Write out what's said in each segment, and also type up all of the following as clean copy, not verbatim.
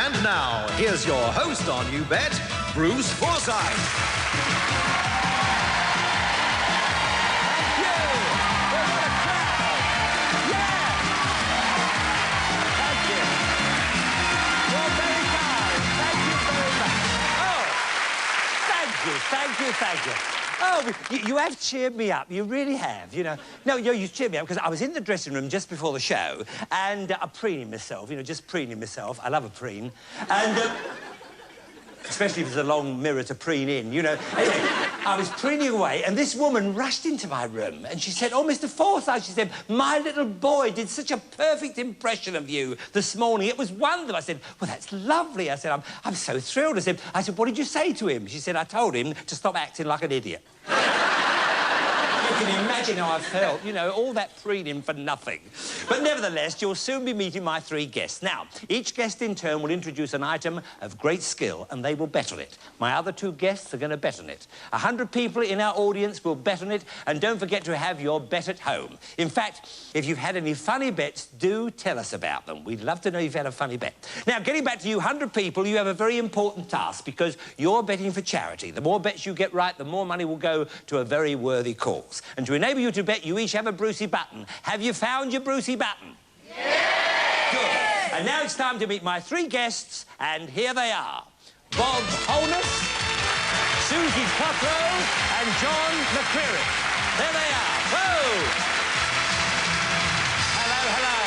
And now, here's your host on You Bet, Bruce Forsyth. Thank you! Well, what a crowd! Yeah! Thank you. You're very kind. Thank you very much. Oh, thank you. Oh, you have cheered me up. You really have, you know. No, you cheered me up because I was in the dressing room just before the show and I'm preening myself, you know, just preening myself. I love a preen. And, especially if there's a long mirror to preen in, you know. Anyway, I was preening away and this woman rushed into my room and she said, "Oh, Mr. Forsyth," she said, "my little boy did such a perfect impression of you this morning. It was wonderful." I said, "Well, that's lovely." I said, I'm so thrilled. I said, "What did you say to him?" She said, "I told him to stop acting like an idiot." You can imagine how I felt, you know, all that preening for nothing. But nevertheless, you'll soon be meeting my three guests. Now, each guest in turn will introduce an item of great skill and they will bet on it. My other two guests are going to bet on it. 100 people in our audience will bet on it, and don't forget to have your bet at home. In fact, if you've had any funny bets, do tell us about them. We'd love to know if you've had a funny bet. Now, getting back to you, 100 people, you have a very important task because you're betting for charity. The more bets you get right, the more money will go to a very worthy cause. And to enable you to bet, you each have a Brucey button. Have you found your Brucey button? Yes! Good. And now it's time to meet my three guests, and here they are. Bob Holness, Susie Cutthroat, and John McCreary. There they are. Whoa! Hello.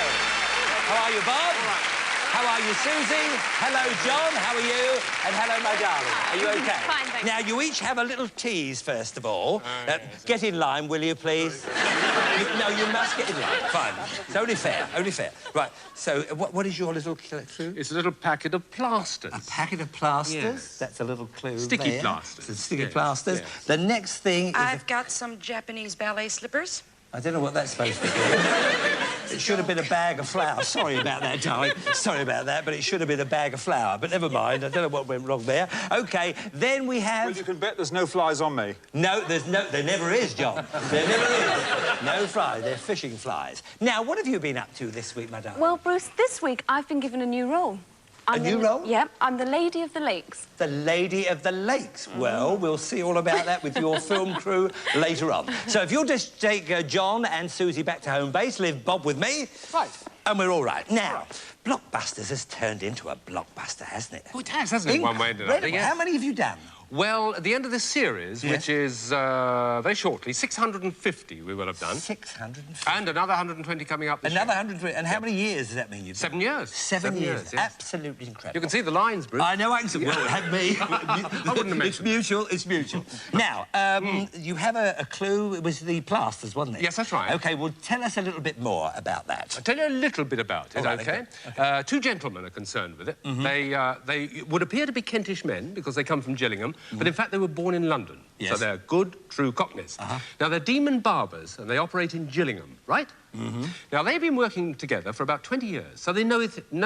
How are you, Bob? All right. How are you, Susie? Hello, John. How are you? And hello, my darling. Are you OK? Fine, thank you. Now, you each have a little tease, first of all. Get in line, will you, please? No, you must get in line. Fine. It's only fair, Right, so what is your little clue? It's a little packet of plasters. A packet of plasters? Yes. That's a little clue Sticky there. plasters. So sticky Yes, plasters. yes. The next thing is... I've got some Japanese ballet slippers. I don't know what that's supposed to be. It should have been a bag of flour. Sorry about that, darling. Sorry about that, but it should have been a bag of flour. But never mind, I don't know what went wrong there. OK, then we have... Well, you can bet there's no flies on me. No, there never is, John. There never is. No flies, they're fishing flies. Now, what have you been up to this week, my darling? Well, Bruce, this week I've been given a new role. A new role? Yep, I'm the Lady of the Lakes. The Lady of the Lakes. Well, we'll see all about that with your film crew later on. So if you'll just take John and Susie back to home base, leave Bob with me. Right. And we're all right. Now, Blockbusters has turned into a blockbuster, hasn't it? Oh, it has, hasn't it? One way and another. Incredible. How many have you done? Well, at the end of this series, Yes. which is very shortly, 650 we will have done. 650. And another 120 coming up this Another year. 120. And how many years does that mean you've done? 7 years. 7 years. yes. Absolutely incredible. You can see the lines, Bruce. I know I can see. Well, it had me. I wouldn't have mentioned It's mutual. Now, you have a clue. It was the plasters, wasn't it? Yes, that's right. OK, well, tell us a little bit more about that. I'll tell you a little bit about it, All right, OK? okay. Two gentlemen are concerned with it. They would appear to be Kentish men because they come from Gillingham, but in fact they were born in London. Yes. So they're good, true Cockneys. Now, they're demon barbers and they operate in Gillingham, right? Now, they've been working together for about 20 years, so they know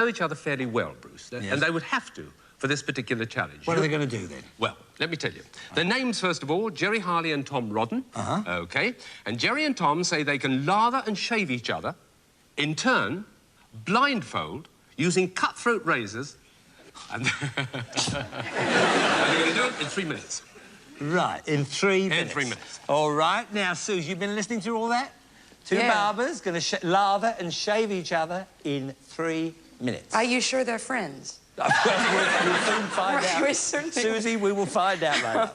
each other fairly well, Bruce. Yes. And they would have to for this particular challenge. What are they going to do, then? Well, let me tell you. Their names, first of all, Jerry Harley and Tom Rodden. OK. And Jerry and Tom say they can lather and shave each other, in turn, blindfold, using cutthroat razors, and they're going to do it in 3 minutes. Right, in 3 minutes. In 3 minutes. All right. Now, Suze, you've been listening to all that? Two barbers going to lather and shave each other in 3 minutes. Are you sure they're friends? We'll soon find out. We certainly Susie, we will find out later.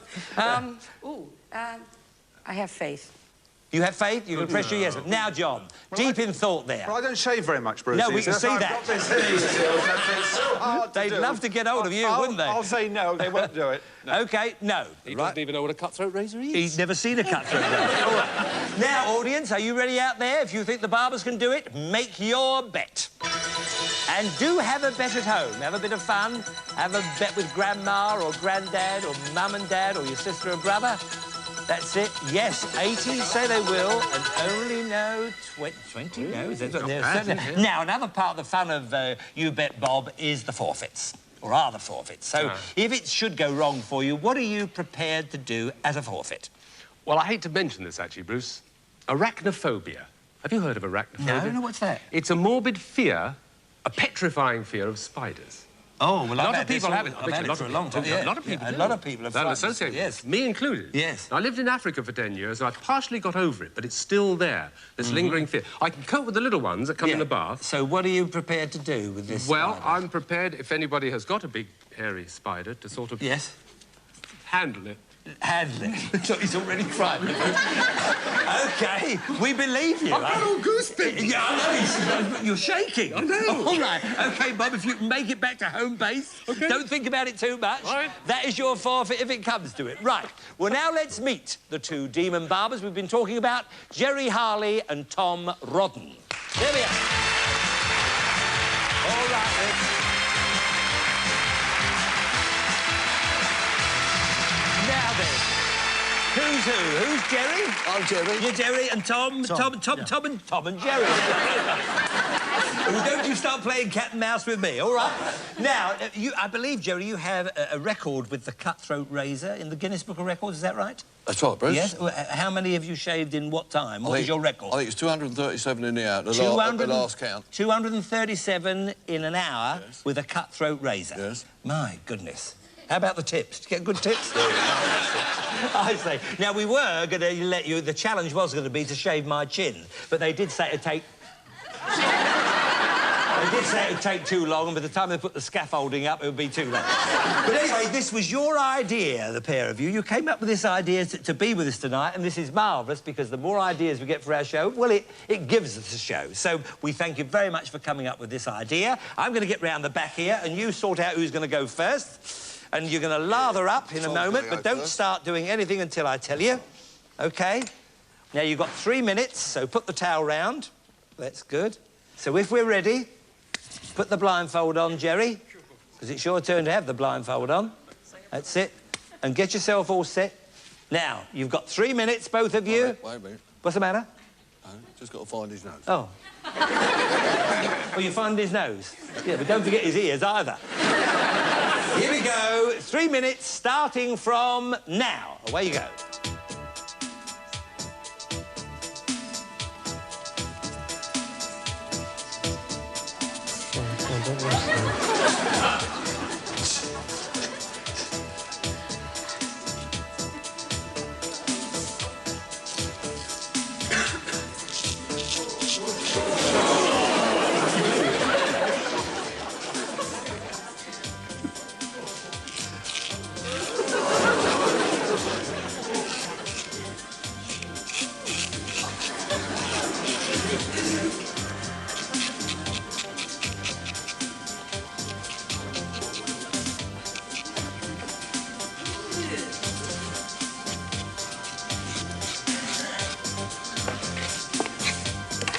I have faith. You have faith? You can press your yes. Now, John, deep in thought there. Well, I don't shave very much, Bruce. No, we can see that. They'd love to get hold of you, wouldn't they? I'll say no, they won't do it. No. OK, no. He doesn't even know what a cutthroat razor is. He's never seen a cutthroat razor. All right. Now, audience, are you ready out there? If you think the barbers can do it, make your bet. And do have a bet at home. Have a bit of fun. Have a bet with Grandma or Granddad or Mum and Dad or your sister or brother. That's it. Yes, 80 say they will, and only no 20 no. Is that what they're saying? Now, another part of the fun of You Bet Bob is the forfeits, or are the forfeits. So, if it should go wrong for you, what are you prepared to do as a forfeit? Well, I hate to mention this, actually, Bruce. Arachnophobia. Have you heard of arachnophobia? No, what's that? It's a morbid fear, a petrifying fear of spiders. Oh, well, a lot of people have it. I've had it for a long time. Yeah. A lot of people. A lot of people have They'll frightened us. associate. Yes. Me included. Yes. I lived in Africa for 10 years. I partially got over it, but it's still there. This lingering fear. I can cope with the little ones that come in the bath. So what are you prepared to do with this Well, spider? I'm prepared, if anybody has got a big, hairy spider, to sort of... Yes? handle it. Handle it. So he's already frightened. OK, we believe you. I've got all goosebumps. Yeah, I know. You're shaking. I know. All right. OK, Bob, if you can make it back to home base, don't think about it too much. All right. That is your forfeit if it comes to it. Right. Well, now let's meet the two demon barbers we've been talking about, Jerry Harley and Tom Rodden. There we are. All right, Rich. Now then, who's who? Who's Jerry? I'm Jerry. You're Jerry and Tom and Jerry. Well, don't you start playing cat and mouse with me, all right? Now, I believe, Jerry, you have a record with the cutthroat razor in the Guinness Book of Records, is that right? That's right, Bruce. Yes? How many have you shaved in what time? What is your record? I think it's 237 in the hour, the last count. 237 in an hour with a cutthroat razor? Yes. My goodness. How about the tips? Did you get good tips? I say. Now, we were going to let you... The challenge was going to be to shave my chin, but they did say it'd take... They did say it'd take too long, and by the time they put the scaffolding up, it would be too long. But anyway, this was your idea, the pair of you. You came up with this idea to be with us tonight, and this is marvellous, because the more ideas we get for our show, well, it gives us a show. So we thank you very much for coming up with this idea. I'm going to get round the back here, and you sort out who's going to go first. And you're going to lather up in a moment, but don't start doing anything until I tell you. OK? Now, you've got 3 minutes, so put the towel round. That's good. So if we're ready, put the blindfold on, Jerry, because it's your turn to have the blindfold on. That's it. And get yourself all set. Now, you've got 3 minutes, both of you. Wait a minute. What's the matter? Just got to find his nose. Oh. Well, you find his nose. Yeah, but don't forget his ears either. Here we go. 3 minutes, starting from now. Away you go.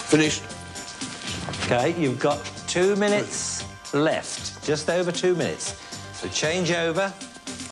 Finished. OK, you've got 2 minutes left. Just over 2 minutes. So change over.